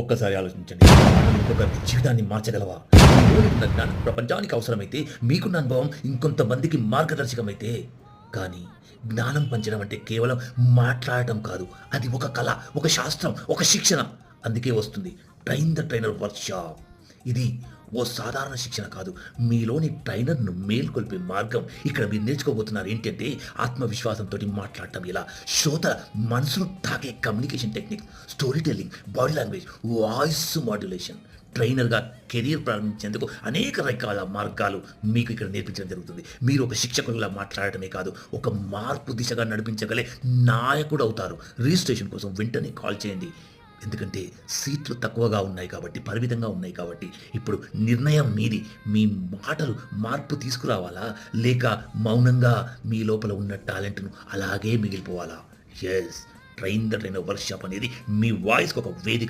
ఒక్కసారి ఆలోచించండి. ఇంకొక జీవితాన్ని మార్చగలవా? మీలోని ఉన్న జ్ఞానం ప్రపంచానికి అవసరమైతే, మీకున్న అనుభవం ఇంకొంతమందికి మార్గదర్శకమైతే, కానీ జ్ఞానం పంచడం అంటే కేవలం మాట్లాడటం కాదు. అది ఒక కళ, ఒక శాస్త్రం, ఒక శిక్షణ. అందుకే వస్తుంది ట్రైన్ ద ట్రైనర్ వర్క్షాప్. ఇది ఓ సాధారణ శిక్షణ కాదు, మీలోని ట్రైనర్ను మేల్కొల్పే మార్గం. ఇక్కడ మీరు నేర్చుకోబోతున్నారు ఏంటంటే ఆత్మవిశ్వాసంతో మాట్లాడటం ఎలా, శ్రోత మనసును తాకే communication technique, storytelling, body language, voice modulation. ట్రైనర్గా కెరీర్ ప్రారంభించేందుకు అనేక రకాల మార్గాలు మీకు ఇక్కడ నేర్పించడం జరుగుతుంది. మీరు ఒక శిక్షకుడిలా మాట్లాడటమే కాదు, ఒక మార్పు దిశగా నడిపించగలే నాయకుడు అవుతారు. రిజిస్ట్రేషన్ కోసం వెంటనే కాల్ చేయండి. ఎందుకంటే సీట్లు తక్కువగా ఉన్నాయి కాబట్టి, పరిమితంగా ఉన్నాయి కాబట్టి ఇప్పుడు నిర్ణయం మీది. మీ మాటలు మార్పు తీసుకురావాలా, లేక మౌనంగా మీ లోపల ఉన్న టాలెంట్ను అలాగే మిగిలిపోవాలా? Yes, train the trainer workshop అనేది మీ వాయిస్కి ఒక వేదిక.